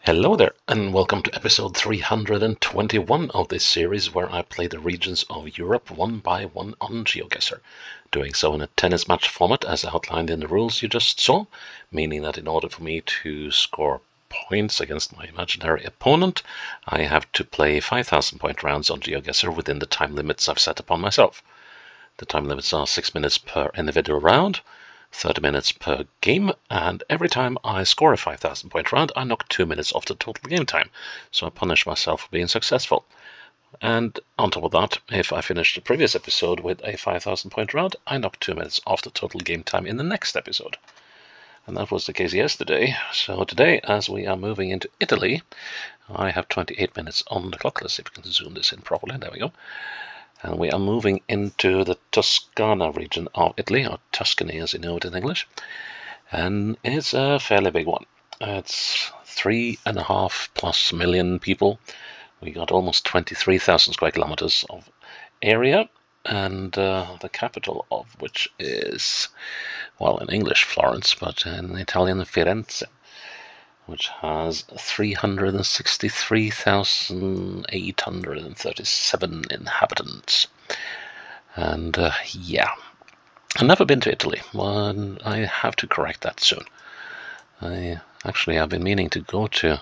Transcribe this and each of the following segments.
Hello there, and welcome to episode 321 of this series where I play the regions of Europe one by one on GeoGuessr, doing so in a tennis match format as outlined in the rules you just saw, meaning that in order for me to score points against my imaginary opponent, I have to play 5,000 point rounds on GeoGuessr within the time limits I've set upon myself. The time limits are 6 minutes per individual round, 30 minutes per game, and every time I score a 5,000 point round, I knock 2 minutes off the total game time, so I punish myself for being successful. And on top of that, if I finish the previous episode with a 5,000 point round, I knock 2 minutes off the total game time in the next episode. And that was the case yesterday. So today, as we are moving into Italy, I have 28 minutes on the clock. Let's see if we can zoom this in properly. There we go. And we are moving into the Toscana region of Italy, or Tuscany as you know it in English. And it's a fairly big one. It's 3.5+ million people. We got almost 23,000 square kilometers of area, and the capital of which is, well, in English Florence, but in Italian Firenze, which has 363,837 inhabitants. And yeah, I've never been to Italy. Well, I have to correct that soon. I've been meaning to go to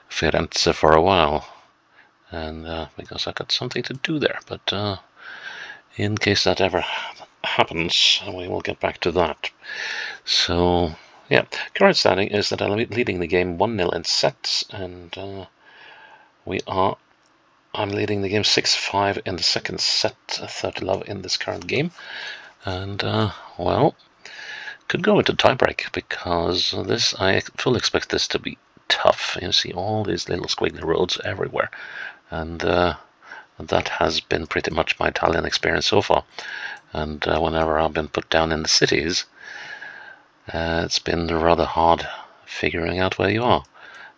Firenze for a while, and because I got something to do there. But in case that ever happens, we will get back to that. So yeah, current standing is that I'm leading the game 1-0 in sets, and I'm leading the game 6-5 in the second set, 30-love in this current game, and well, could go into tiebreak because I fully expect this to be tough. You see all these little squiggly roads everywhere, and that has been pretty much my Italian experience so far. And whenever I've been put down in the cities, it's been rather hard figuring out where you are.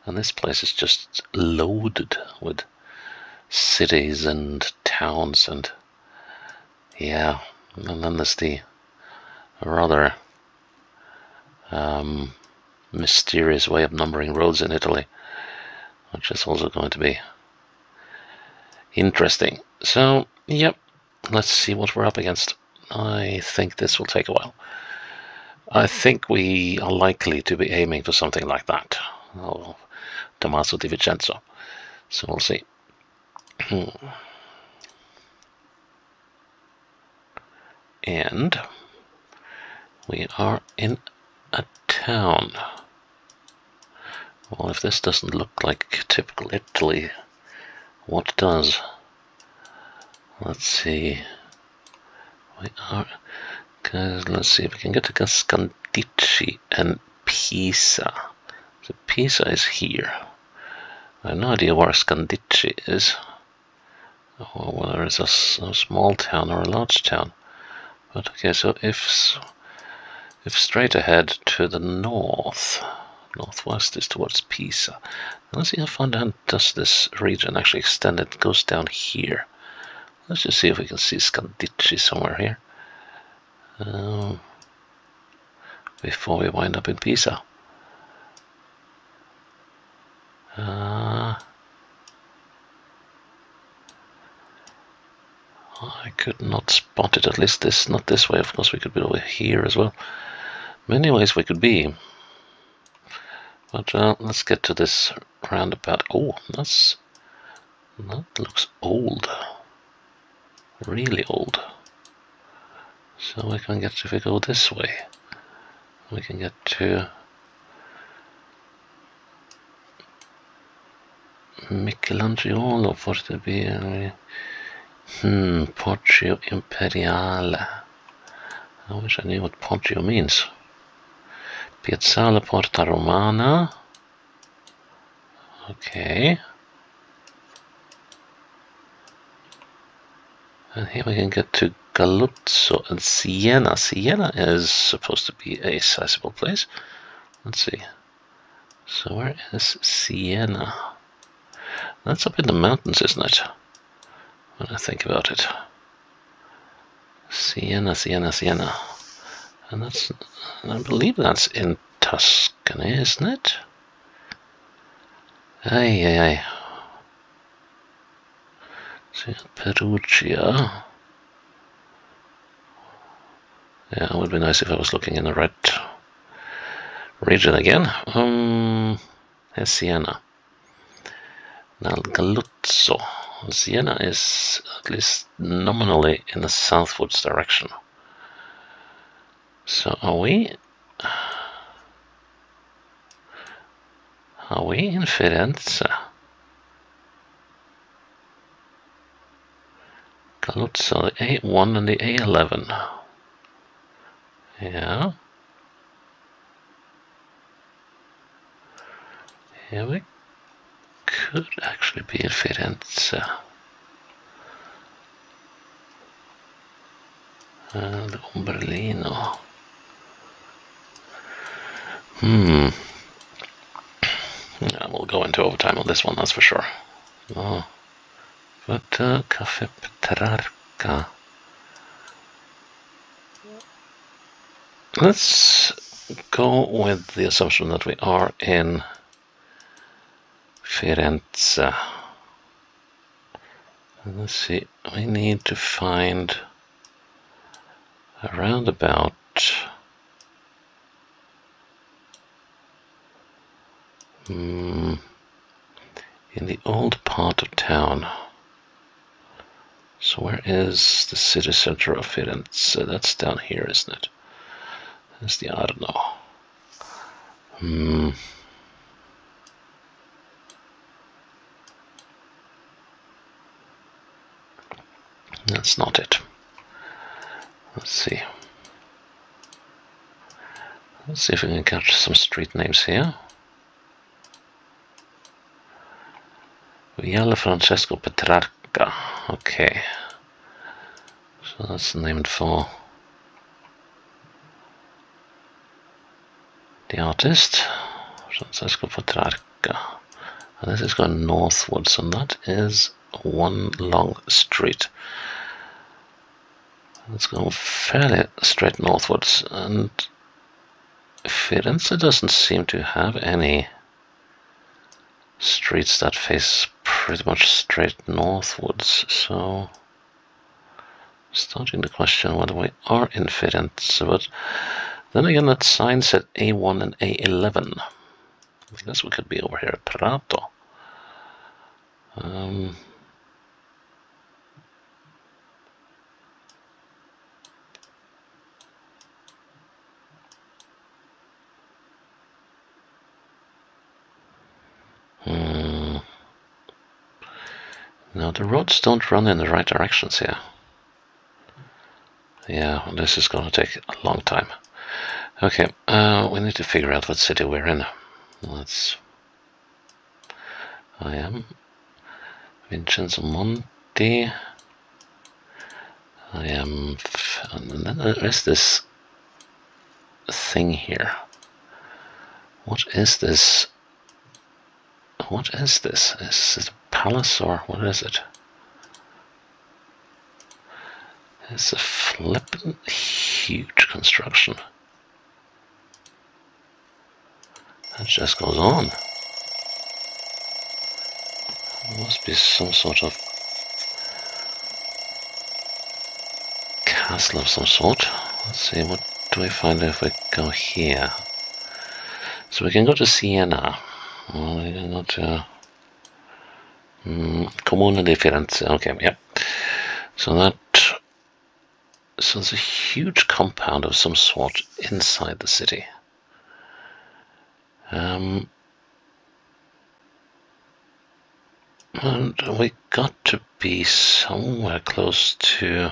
And this place is just loaded with cities and towns, and yeah, and then there's the rather mysterious way of numbering roads in Italy, which is also going to be interesting. So, yep, let's see what we're up against. I think this will take a while. I think we are likely to be aiming for something like that. Oh, Tommaso Di Vincenzo. So we'll see. And we are in a town. Well, if this doesn't look like typical Italy, what does? Let's see. Let's see if we can get to Scandicci and Pisa. So Pisa is here. I have no idea where Scandicci is, or whether it's a small town or a large town. But okay, so if straight ahead to the northwest is towards Pisa. Let's see how far down does this region actually extend. It goes down here. Let's just see if we can see Scandicci somewhere here before we wind up in Pisa. I could not spot it, at least not this way. Of course we could be over here as well. Many ways we could be. But let's get to this roundabout. Oh, that looks old. Really old. So we can get, if we go this way, we can get to Michelangelo Fortepiano. Poggio Imperiale. I wish I knew what Poggio means. Piazzale Porta Romana. Okay. And here we can get to Galuzzo and Siena. Siena is supposed to be a sizable place. Let's see. So where is Siena? That's up in the mountains, isn't it? When I think about it. Siena. And I believe that's in Tuscany, isn't it? Ay, ay, ay. See, Perugia. Yeah, it would be nice if I was looking in the right region again. Siena. Now, Galuzzo. Siena is at least nominally in the southwards direction. So are we in Firenze? Galuzzo, the A1 and the A11. Yeah. Here we could actually be in Firenze. And Umberlino. Yeah, we'll go into overtime on this one, that's for sure. Oh. But Cafe Petrarca. Let's go with the assumption that we are in Firenze. Let's see, we need to find around about in the old part of town. So where is the city center of Firenze? That's down here, isn't it? That's the Arno. That's not it. Let's see. Let's see if we can catch some street names here. Viale Francesco Petrarca. Okay. So that's named for the artist, Francesco Petrarca. And this is going northwards, and that is one long street. It's going fairly straight northwards, and Firenze doesn't seem to have any streets that face pretty much straight northwards, so starting to question whether we are in Firenze, but then again that sign said A1 and A11. I guess we could be over here at Prato. Now the roads don't run in the right directions here. Yeah, this is going to take a long time. Okay, we need to figure out what city we're in. I am Vincenzo Monti. And then there is this thing here. What is this? What is this? Is it a palace or what is it? It's a flippin' huge construction. That just goes on. There must be some sort of castle of some sort. Let's see, what do we find if we go here? So we can go to Siena. Well, we can go to Comune di Firenze. Okay, yeah. So there's a huge compound of some sort inside the city. And we got to be somewhere close to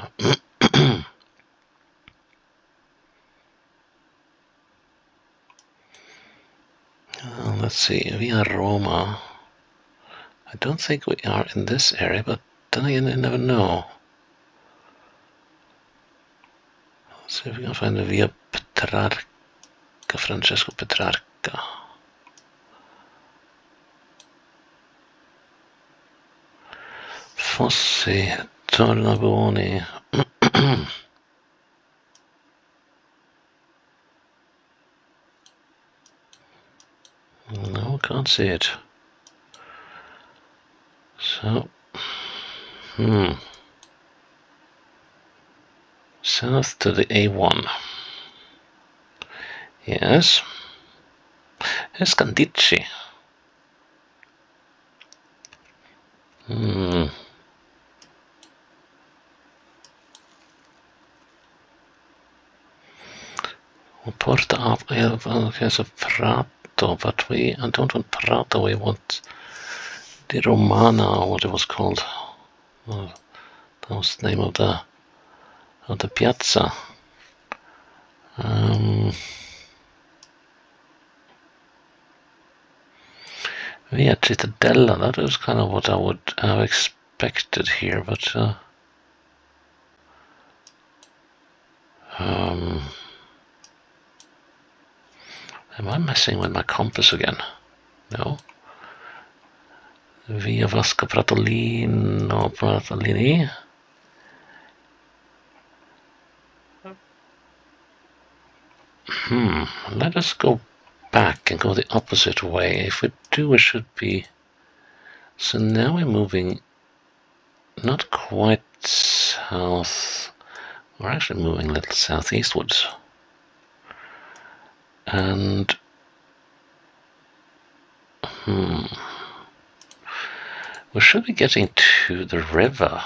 let's see, Via Roma. I don't think we are in this area, but then again, you never know. Let's see if we can find the Via Petrarca, Francesco Petrarca. Fossi, Tornabuoni. No, can't see it. So, south to the A1. Yes. Escandici. Porta of, okay, so Prato, but I don't want Prato, we want the Romana, or what it was called. Oh, that was the name of the piazza. Via Cittadella, that is kind of what I would have expected here, but am I messing with my compass again? No. Via Vasco Pratolini. Let us go back and go the opposite way. If we do, it should be... So now we're moving not quite south. We're actually moving a little southeastwards. And... we should be getting to the river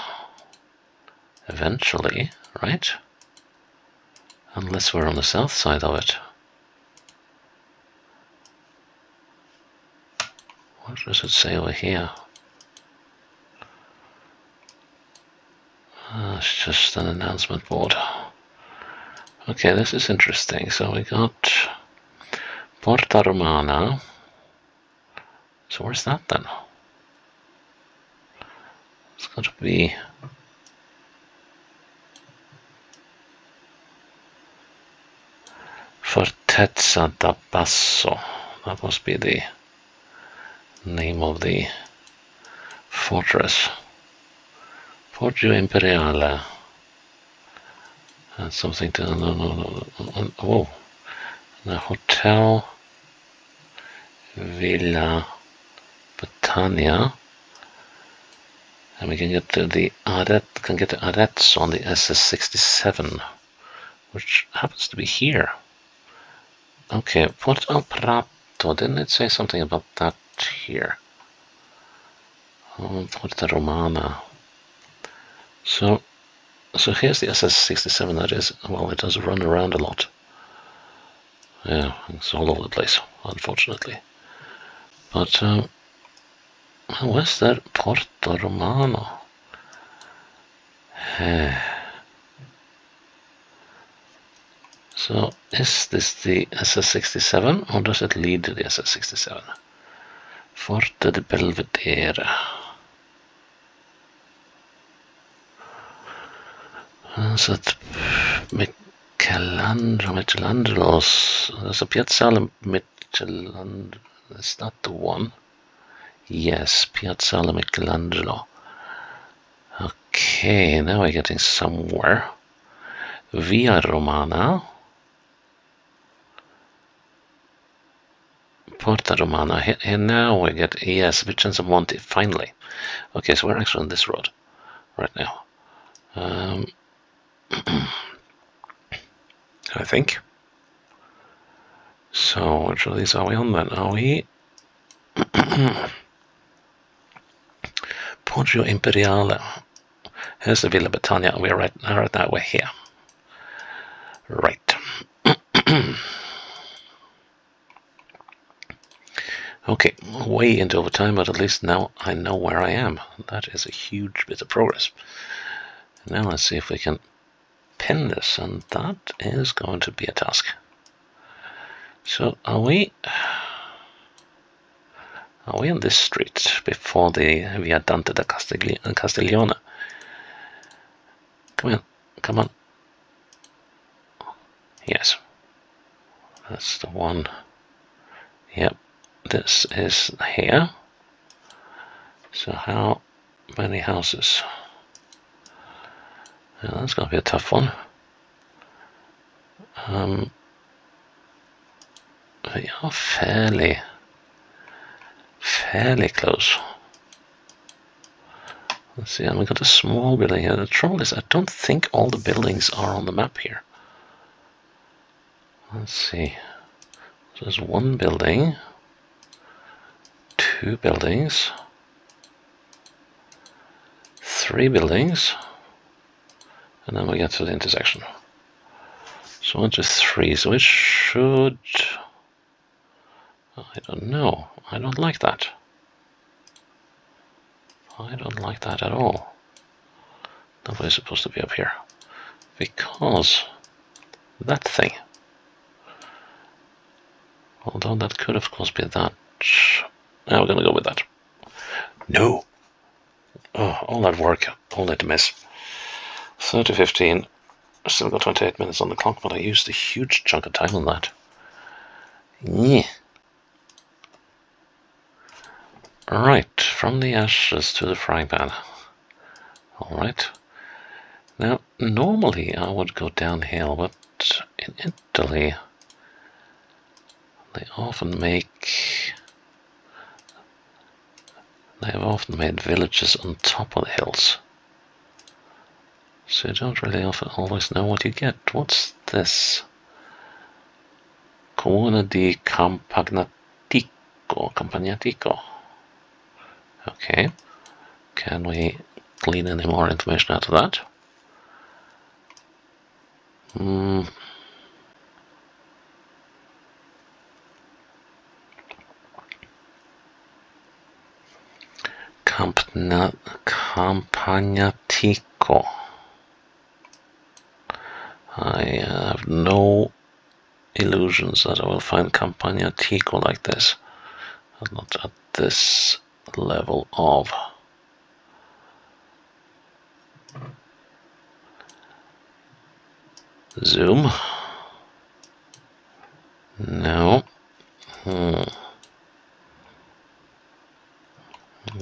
eventually, right? Unless we're on the south side of it. What does it say over here? It's just an announcement board. Okay, this is interesting. So we got Porta Romana. So where's that then? It's got to be... Fortezza da Basso. That must be the name of the fortress. Poggio Imperiale. That's something to... No. Whoa. The Hotel Villa Britannia. And we can get to the Arezzo on the SS67, which happens to be here. Okay, Porto Prato, didn't it say something about that here? Oh, Porta Romana. So here's the SS67, that is, well, it does run around a lot. Yeah, it's all over the place, unfortunately. But, where's that Porto Romano? So, is this the SS67, or does it lead to the SS67? Forte di Belvedere. So it's Michelangelo's. There's a Piazzale Michelangelo. Is that the one? Yes, Piazzale Michelangelo. Okay, now we're getting somewhere. Via Romana. Porta Romana. Here now we get, yes, Vincenzo Monti, finally. Okay, so we're actually on this road right now. I think. So, which of these are we on then? Are we... Poggio Imperiale. Here's the Villa Britannia. We're right now we're here. Right. Okay, way into overtime, but at least now I know where I am. That is a huge bit of progress. Now let's see if we can pin this, and that is going to be a task. So are we on this street before the Via Dante da Castiglione? Come on. Yes, that's the one. Yep, this is here. So how many houses? Yeah, that's going to be a tough one. We are fairly close. Let's see, and we got a small building here. The trouble is, I don't think all the buildings are on the map here. Let's see. So there's one building, two buildings, three buildings, and then we get to the intersection. So 1, 2, 3. So it should. I don't know. I don't like that. I don't like that at all. Nobody's supposed to be up here. Because that thing. Although that could of course be that. Now we're gonna go with that. No! Oh, all that work, only to miss. 30:15. I still got 28 minutes on the clock, but I used a huge chunk of time on that. Yeah. Right, from the ashes to the frying pan. Alright. Now, normally I would go downhill, but in Italy, they have often made villages on top of the hills. So you don't really always know what you get. What's this? Comune di Campagnatico. Okay. Can we glean any more information out of that? Campagnatico. I have no illusions that I will find Campagnatico like this. Not at this level of zoom. No. It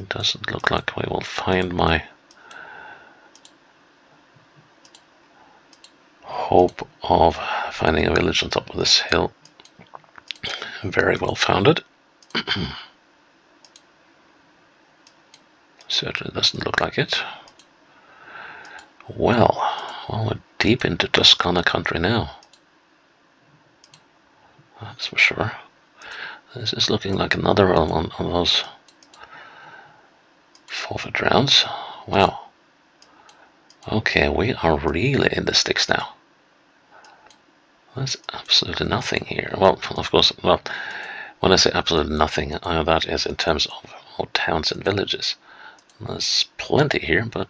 doesn't look like we will find my hope of finding a village on top of this hill very well founded. Certainly doesn't look like it. Well, we're deep into Toscana country now. That's for sure. This is looking like another one of those forfeit rounds. Wow. Okay, we are really in the sticks now. There's absolutely nothing here. Well, of course, well, when I say absolutely nothing, that is in terms of towns and villages. There's plenty here, but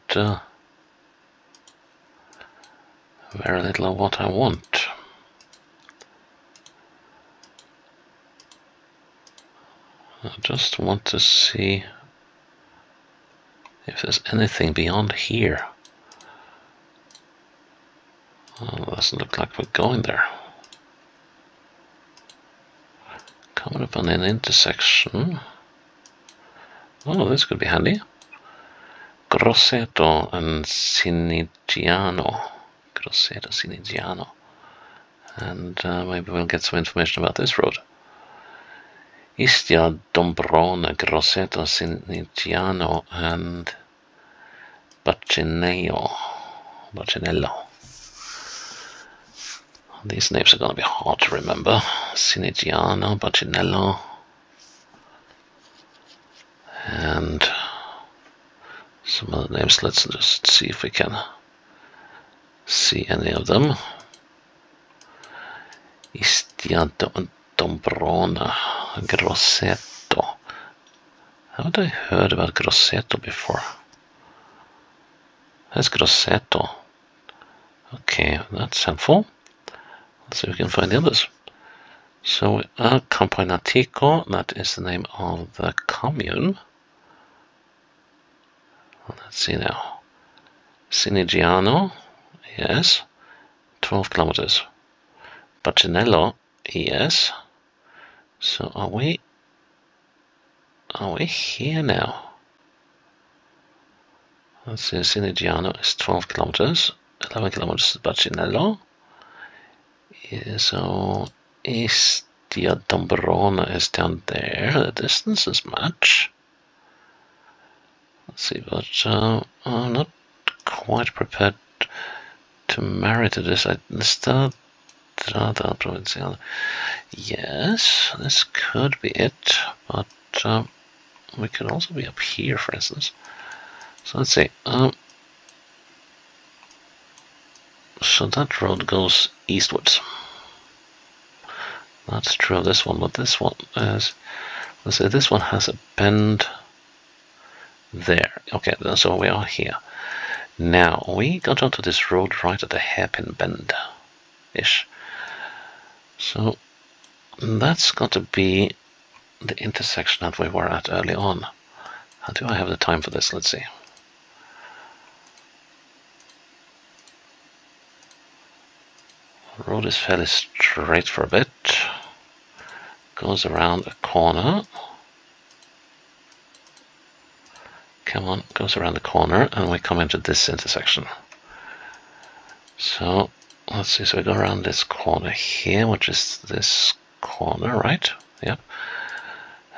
very little of what I want. I just want to see if there's anything beyond here. Well, it doesn't look like we're going there. Coming up on an intersection. Oh, this could be handy. Grosseto and Sinigiano. Grosseto, Sinigiano. And maybe we'll get some information about this road. Istia, Dombrone, Grosseto, Sinigiano, and Bacinello. These names are going to be hard to remember. Sinigiano, Bacinello, and some other names. Let's just see if we can see any of them. Istia, Dombrone, Grosseto. Haven't I heard about Grosseto before? That's Grosseto. Okay, that's helpful. Let's see if we can find the others. So, Campagnatico, that is the name of the commune. Let's see now. Sinigiano, yes, 12 kilometers. Bacinello, yes. So are we here now? Let's see, Sinigiano is 12 kilometers, 11 kilometers to Bacinello. So Istia Dombrone is down there. The distances match. see, but I'm not quite prepared to marry to this. Yes, this could be it, but we could also be up here, for instance. So let's see. So that road goes eastwards. That's true of this one, but this one is, let's say this one has a bend there. Okay, so we are here. Now, we got onto this road right at the hairpin bend-ish. So, that's got to be the intersection that we were at early on. How do I have the time for this? Let's see. The road is fairly straight for a bit. Goes around a corner. Come on, goes around the corner, and we come into this intersection. So, let's see, so we go around this corner here, which is this corner, right? Yep.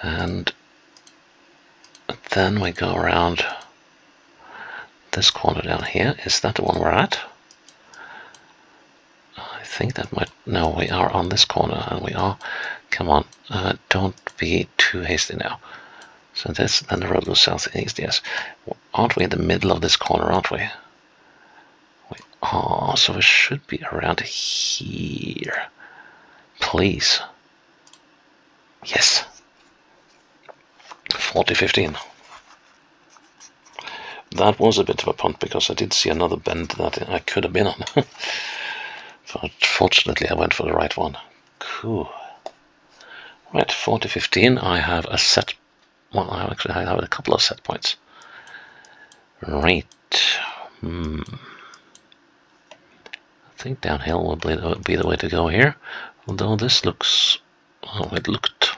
And then we go around this corner down here. Is that the one we're at? I think that might... No, we are on this corner, and we are... Come on, don't be too hasty now. So this, then the road goes south and east, yes. Aren't we in the middle of this corner, aren't we? We are, so it should be around here. Please. Yes. 40-15. That was a bit of a punt, because I did see another bend that I could have been on. But fortunately I went for the right one. Cool. Right, 40-15, I have a set... Well, I have a couple of set points. Right. I think downhill will be the way to go here. Although this looks... Oh, it looked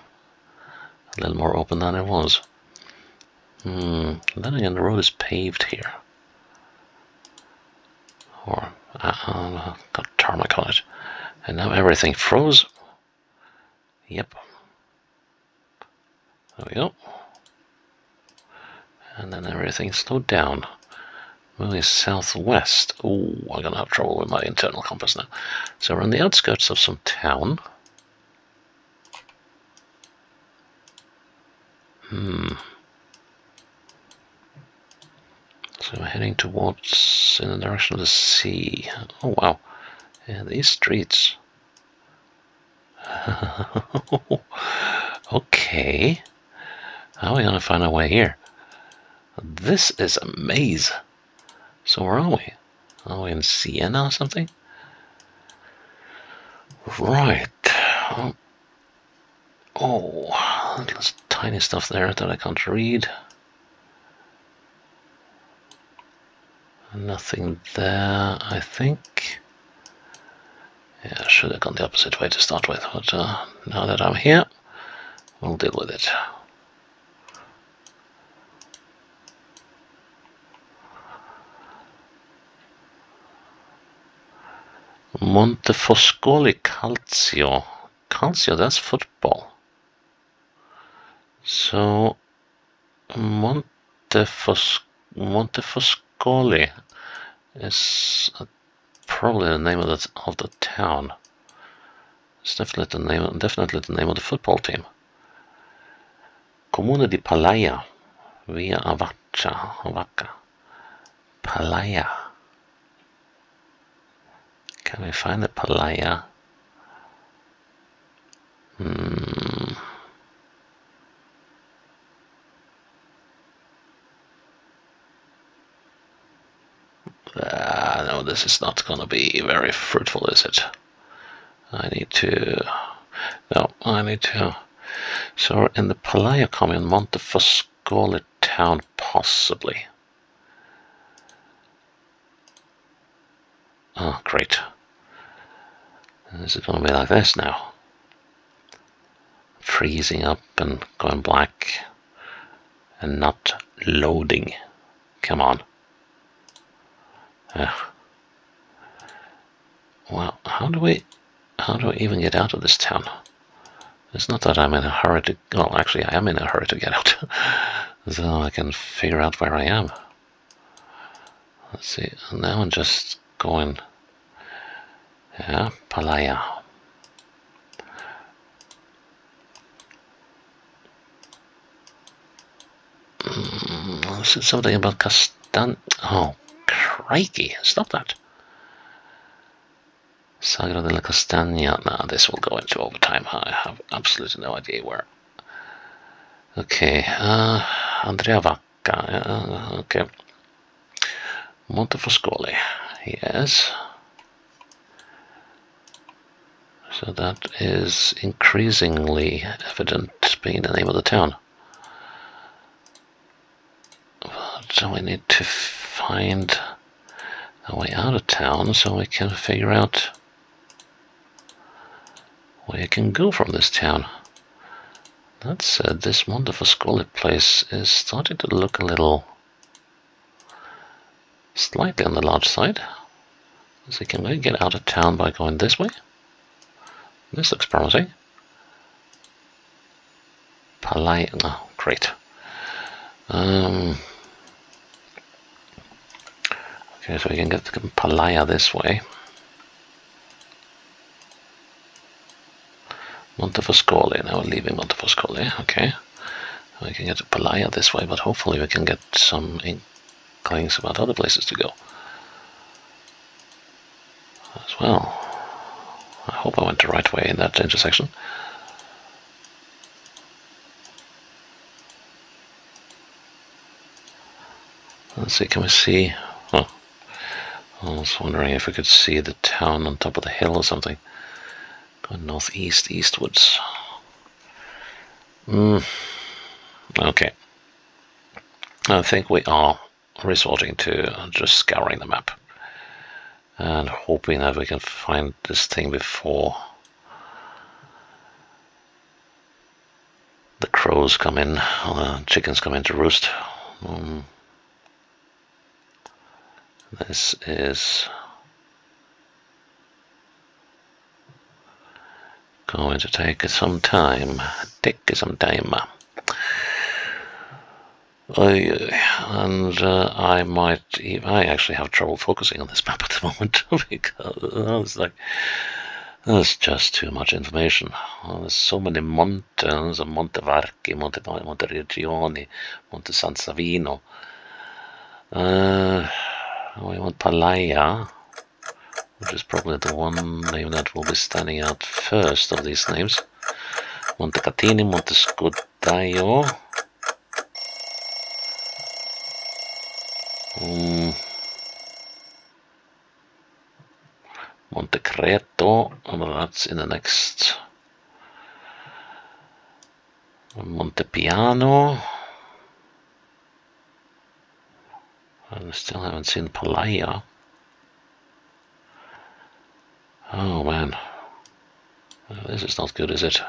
a little more open than it was. Then again, the road is paved here. Or, got tarmac on it. And now everything froze. Yep. There we go. And then everything slowed down. Moving southwest. Oh, I'm gonna have trouble with my internal compass now. So we're on the outskirts of some town. So we're heading towards, in the direction of the sea. Oh wow. Yeah, these streets. Okay. How are we gonna find our way here? This is a maze. So where are we? Are we in Siena or something? Right. Oh, there's tiny stuff there that I can't read. Nothing there, I think. Yeah, I should have gone the opposite way to start with, but now that I'm here, we'll deal with it. Montefoscoli Calcio. Calcio, that's football. So, Montefoscoli is probably the name of the town. It's definitely the name of the football team. Comune di Palaia, via Avacca. Palaia. Can we find the Palaia? No, this is not going to be very fruitful, is it? I need to... So in the Palaia commune, Montefoscoli town, possibly. Oh, great. Is it going to be like this now? Freezing up and going black and not loading. Come on. Well, how do we even get out of this town? It's not that I'm in a hurry to... Well, actually, I am in a hurry to get out. so I can figure out where I am. Let's see, now I'm just going, yeah, Palaya. This is something about Castan. Oh, crikey, stop that. Sagra de la Castagna. Nah, this will go into overtime. I have absolutely no idea where. Okay, Andrea Vacca. Okay. Montefoscoli. Yes. So that is increasingly evident being the name of the town. So we need to find a way out of town so we can figure out where you can go from this town. That said, this Montefoscoli place is starting to look a little slightly on the large side. So can we get out of town by going this way? This looks promising. Palai. Oh, great. Okay, so we can get to Palaya this way. Montefoscoli. Now we're leaving Montefoscoli. Okay. We can get to Palaya this way, but hopefully we can get some inklings about other places to go as well. I hope I went the right way in that intersection. Let's see, can we see? Oh, I was wondering if we could see the town on top of the hill or something. Going northeast, eastwards. Okay. I think we are resorting to just scouring the map and hoping that we can find this thing before the crows come in, or the chickens come in to roost. This is going to take some time. I actually have trouble focusing on this map at the moment because there's just too much information. There's so many mountains, Montevarchi, Monteregioni, Monte San Savino. We want Palaya, which is probably the one name that will be standing out first of these names. Montecatini, Montescudaio. Montecreto, that's in the next. Montepiano. I still haven't seen Palaya. Oh man, this is not good, is it?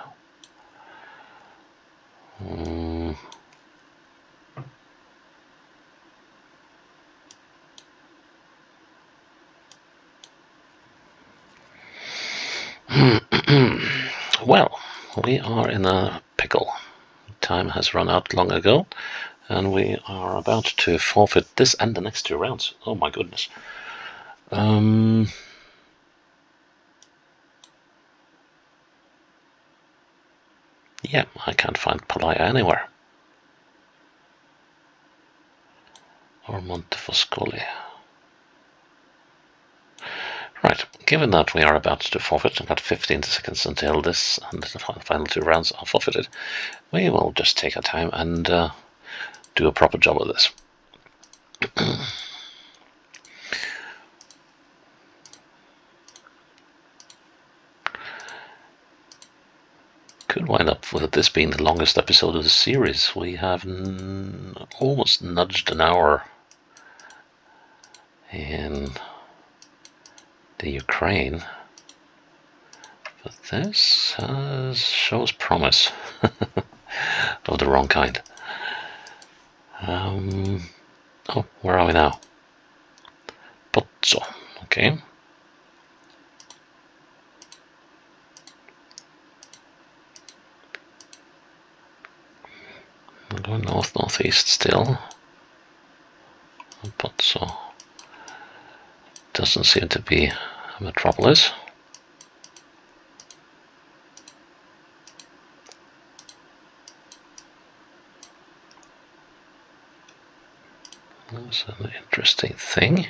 Well, we are in a pickle. Time has run out long ago, and we are about to forfeit this and the next 2 rounds. Oh my goodness. Yeah, I can't find Palaya anywhere. Or Montefoscoli. Right, given that we are about to forfeit, and got 15 seconds until this and the final 2 rounds are forfeited, we will just take our time and do a proper job of this. Could wind up with this being the longest episode of the series. We have almost nudged an hour in the Ukraine, but this shows promise of the wrong kind. Oh, where are we now? Pozzo, okay. Going north-northeast still. But so doesn't seem to be a metropolis. That's an interesting thing.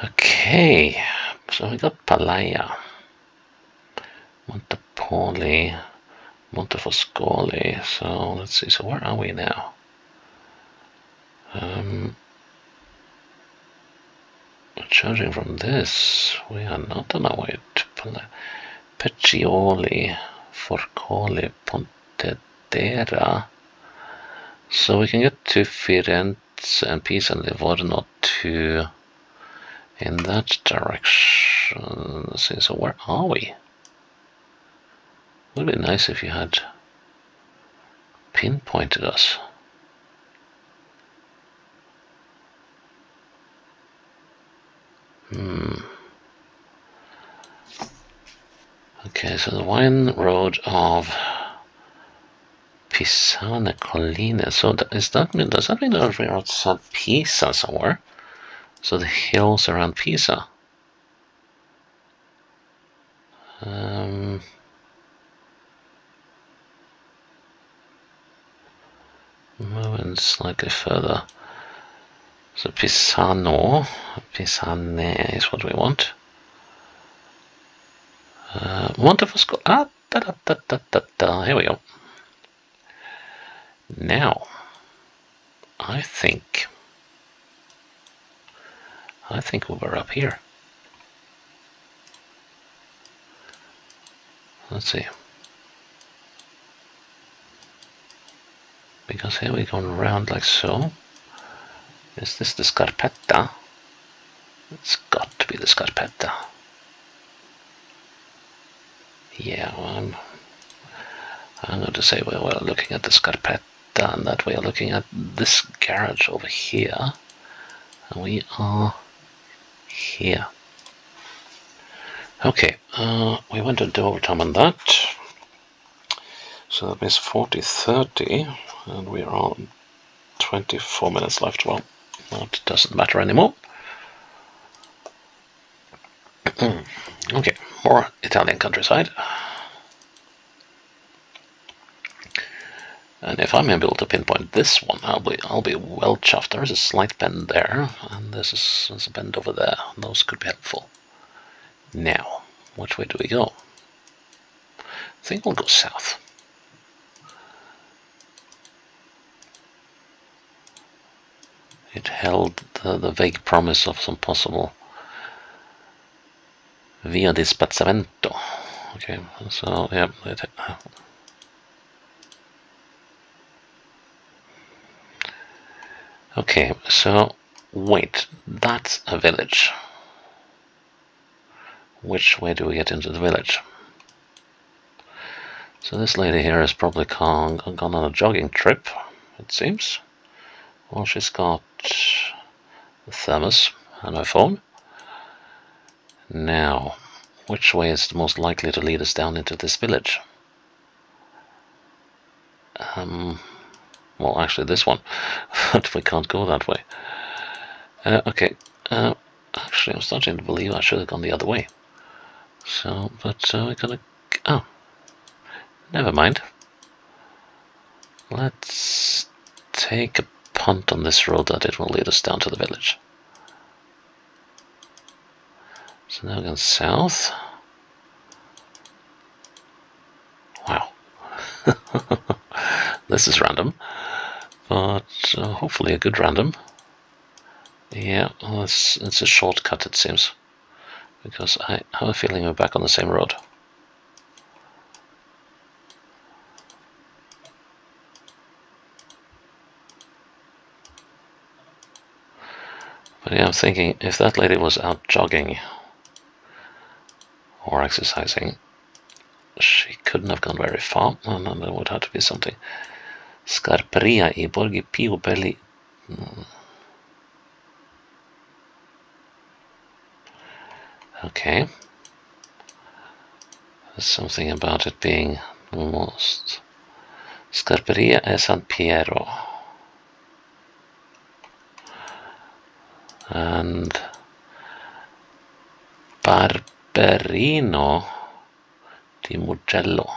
Okay, so we got Palaya, Montepoli, Montefoscoli. So let's see. So where are we now? Judging from this, we are not on our way to Peccioli, Forcoli, Pontedera. So we can get to Firenze and Pisa and Livorno to in that direction. Let's see, so where are we? Would be nice if you had pinpointed us. Okay, so the wine road of Pisane Colline. So does that mean that we're outside Pisa somewhere? So the hills around Pisa. Moving slightly further. So Pisane is what we want. Montefosco. Here we go. Now, I think we were up here. Let's see. Because here we're going around like so. Is this the Scarpetta? It's got to be the Scarpetta. Yeah, well, I'm going to say we're looking at the Scarpetta, and that we are looking at this garage over here, and we are here. Okay, we went into overtime on that, so that means 40:30, and we are on 24 minutes left. Well, that doesn't matter anymore. Okay, more Italian countryside. And if I'm able to pinpoint this one, I'll be well chuffed. There is a slight bend there, and there's a bend over there. Those could be helpful. Now, which way do we go? I think we'll go south. It held the vague promise of some possible Via di Spazzamento. Okay, so yeah. Okay, so wait, that's a village. Which way do we get into the village? So this lady here has probably gone on a jogging trip, it seems. Well, she's got a thermos and her phone. Now, which way is the most likely to lead us down into this village? Well, actually this one, but we can't go that way. Okay, actually I'm starting to believe I should have gone the other way. So, but we're gonna, oh, never mind. Let's take a punt on this road that it will lead us down to the village. So now we're going south. Wow. This is random, but hopefully a good random. Yeah, well, it's a shortcut it seems, because I have a feeling we're back on the same road. But yeah, I'm thinking if that lady was out jogging or exercising, she couldn't have gone very far, and then there would have to be something. Scarperia I borghi più belli. Okay. There's something about it being almost... Scarperia e San Piero. And Barberino di Mugello.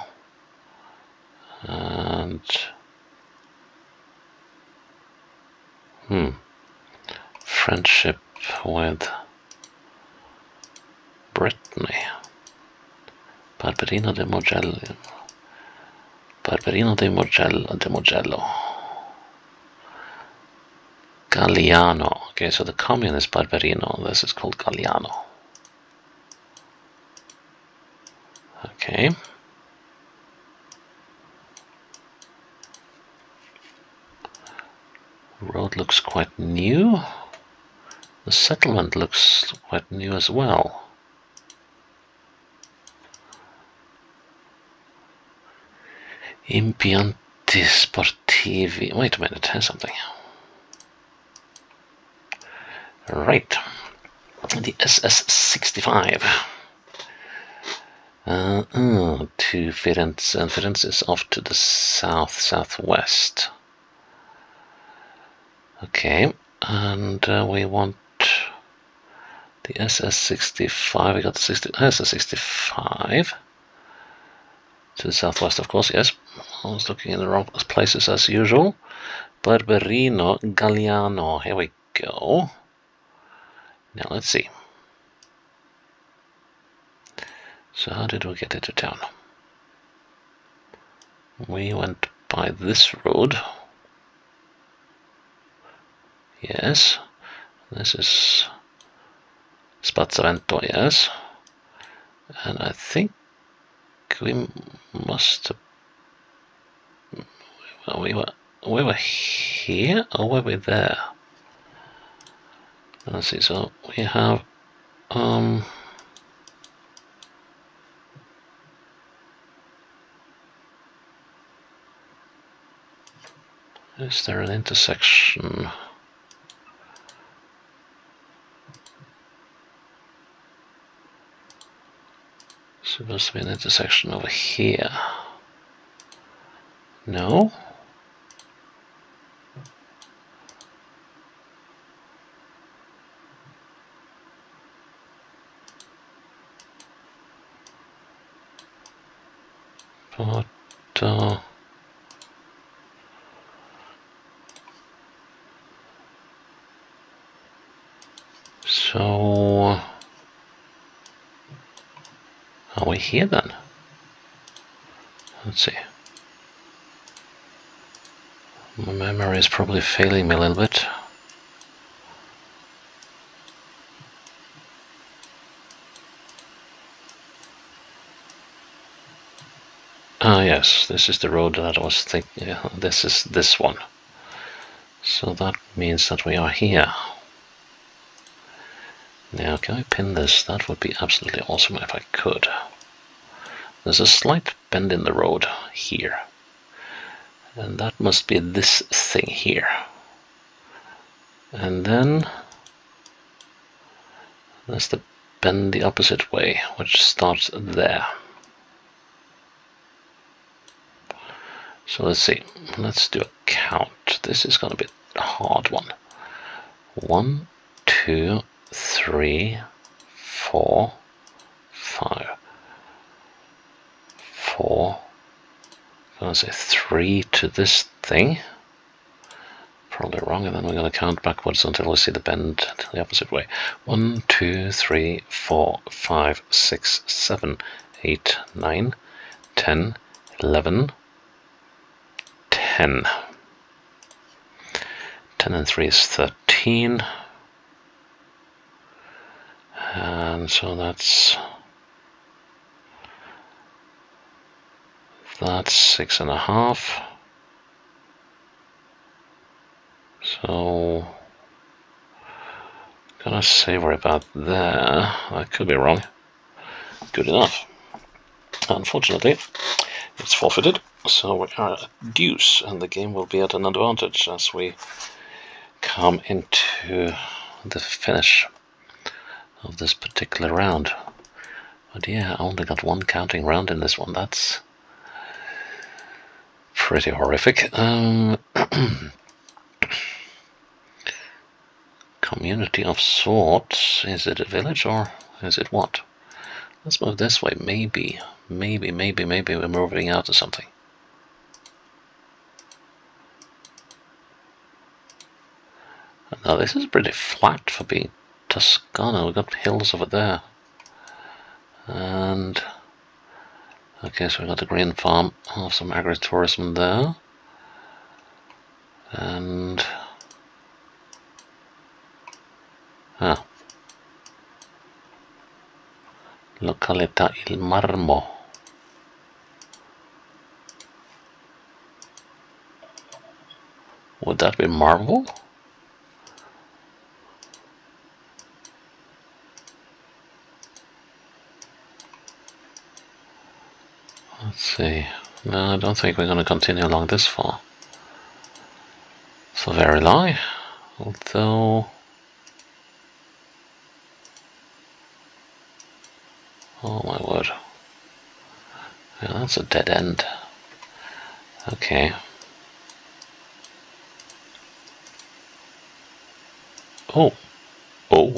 And friendship with Brittany. Barberino di Mugello. Barberino di Mugello. Galliano. Okay, so the commune is Barberino. This is called Galliano. Okay. Road looks quite new. The settlement looks quite new as well. Impianti sportivi. Wait a minute, here's something. Right. The SS65. To Firenze, and Firenze is off to the southwest. Okay, and we want the SS65. We got the SS65 to the southwest, of course. Yes, I was looking in the wrong places as usual. Barberino Galliano. Here we go. Now let's see. So how did we get into town? We went by this road. Yes. This is Spazzavento, yes. And I think we must have... we were here, or were we there? Let's see, so we have... is there an intersection? Supposed to be an intersection over here. No? But so are we here then? Let's see. My memory is probably failing me a little bit. Ah, yes, this is the road that I was thinking. Yeah, this is this one. So that means that we are here. Now, can I pin this? That would be absolutely awesome if I could. There's a slight bend in the road here. And that must be this thing here. And then there's the bend the opposite way, which starts there. So let's see. Let's do a count. This is going to be a hard one. 1, 2, 3, 4, 5. 4. I'm going to say 3 to this thing. Probably wrong, and then we're going to count backwards until we see the bend the opposite way. 1, 2, 3, 4, 5, 6, 7, 8, 9, 10, 11, 10. 10 and 3 is 13. And so that's 6.5. So gonna say we're about there. I could be wrong. Good enough. Unfortunately, it's forfeited, so we are at deuce, and the game will be at an advantage as we come into the finish of this particular round. But yeah, I only got one counting round in this one. That's pretty horrific. Community of sorts. Is it a village or is it what? Let's move this way. Maybe we're moving out of something. Now this is pretty flat for being Toscana. We've got hills over there. And okay, so we got the green farm. I'll have some agritourism there. And Località Il Marmo. Would that be marble? Let's see. No, I don't think we're going to continue along this far. So very long. Although... oh my word. Yeah, that's a dead end. Okay. Oh. Oh.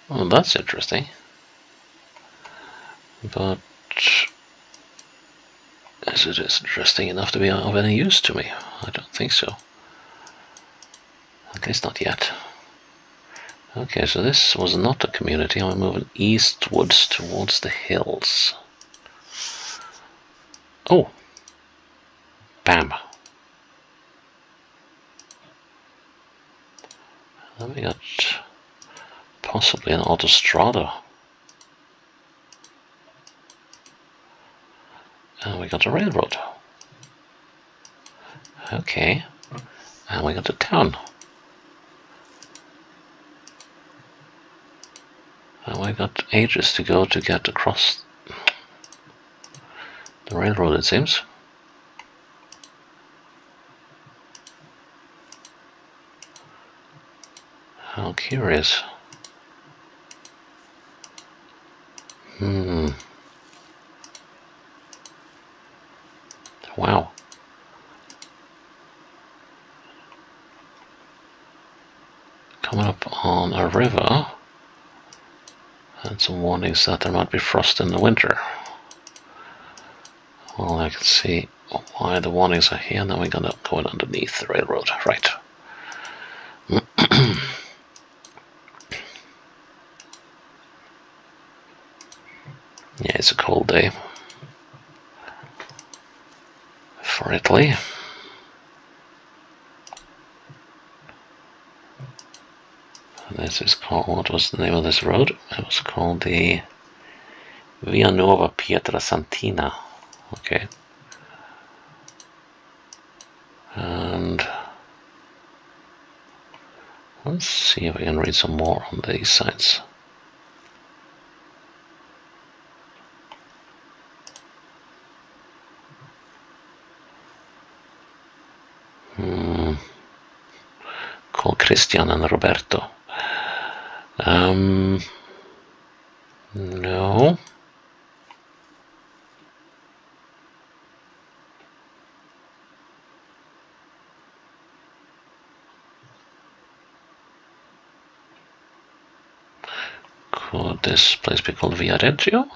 Well, that's interesting. But is it interesting enough to be of any use to me? I don't think so. At least not yet. Okay, so this was not a community. I'm moving eastwards towards the hills. Oh! Bam! Then we got possibly an autostrada. And we got a railroad. Okay. And we got a town. And we got ages to go to get across the railroad, it seems. How curious. Wow. Coming up on a river. And some warnings that there might be frost in the winter. Well, I can see why the warnings are here. Now we're gonna go underneath the railroad. Right. Yeah, it's a cold day for Italy. This is called, what was the name of this road? It was called the Via Nuova Pietrasantina. Okay. And let's see if we can read some more on these signs. Called Christian and Roberto. No. Could this place be called Via Reggio?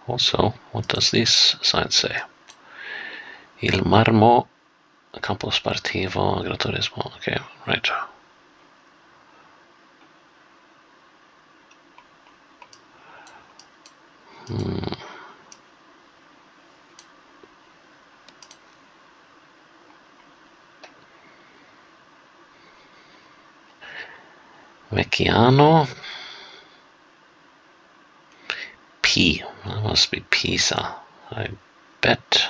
Also, what does this sign say? Il Marmo, Campo Sportivo, Agriturismo. Okay, right. Vecchiano. P. That must be Pisa. I bet.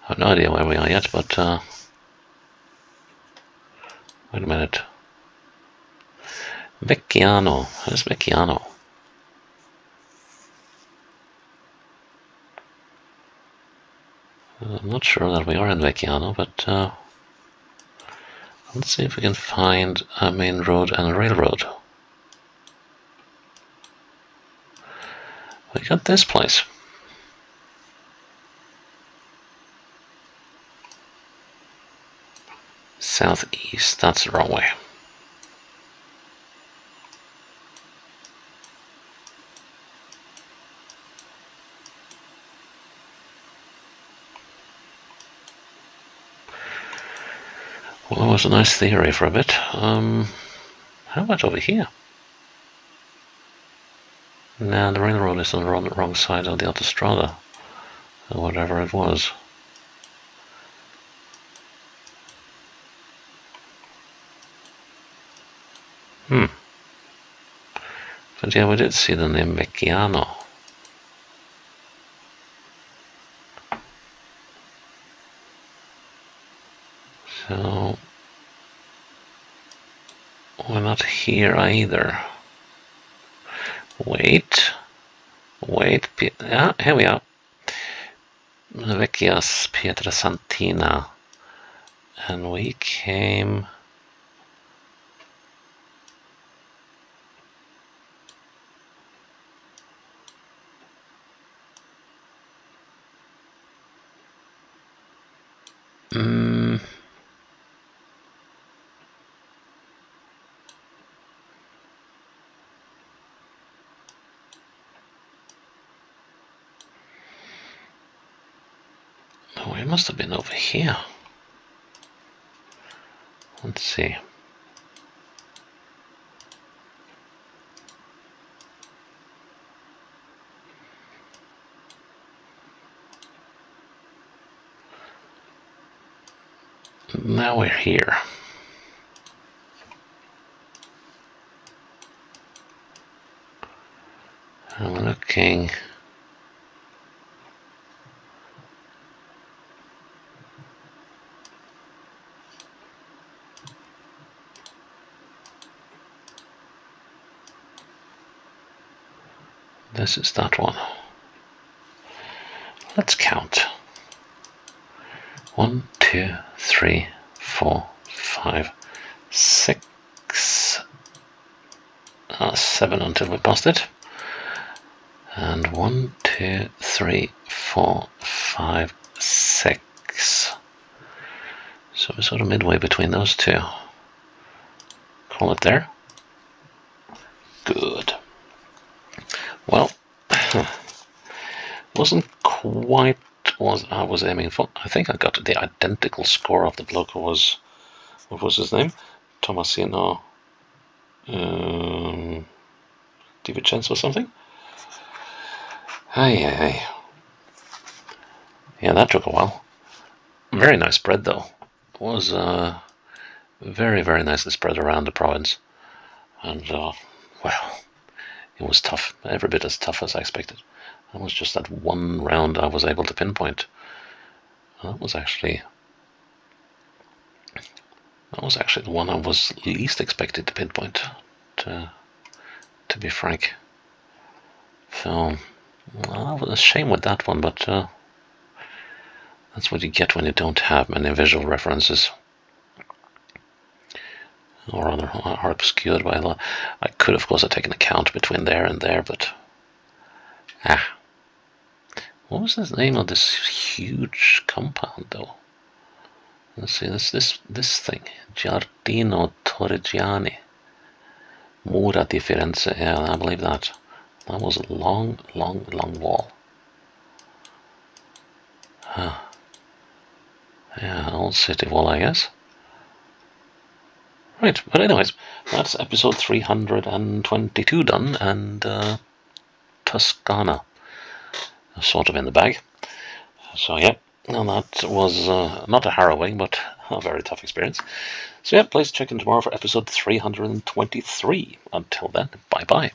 I have no idea where we are yet, but wait a minute. Vecchiano. Where's Vecchiano? I'm not sure that we are in Vecchiano, but Let's see if we can find a main road and a railroad. We got this place. Southeast, that's the wrong way. Well, it was a nice theory for a bit. How about over here? Nah, the railroad is on the wrong side of the autostrada, or whatever it was. But yeah, we did see the name Vecchiano. So we're not here either. Wait, yeah, here we are. Vecchias Pietrasantina, and we came. Oh, we must have been over here. Let's see. Now we're here. I'm looking. This is that one. Let's count. 1, 2, 3, 4, 5, 6, 7 until we passed it. And 1, 2, 3, 4, 5, 6. So we're sort of midway between those two. Call it there. Good. Well, wasn't quite what I was aiming for. I think I got the identical score of the bloke who was, what was his name? Tomasino DiVincenzo or something? Aye. Yeah, that took a while. Very nice spread though. It was very, very nicely spread around the province. And, well, it was tough. Every bit as tough as I expected. It was just that one round I was able to pinpoint. That was actually the one I was least expected to pinpoint, to be frank. So, well, it was a shame with that one, but that's what you get when you don't have many visual references. Or rather, are obscured by a lot. I could, of course, have taken a count between there and there, but what was the name of this huge compound, though? Let's see, this thing, Giardino Torrigiani, Mura di Firenze. Yeah, I believe that. That was a long wall. Yeah, old city wall, I guess. Right, but anyways, that's episode 322 done, and Toscana sort of in the bag. So yeah, and that was not a harrowing, but a very tough experience. So yeah, please check in tomorrow for episode 323. Until then, bye-bye.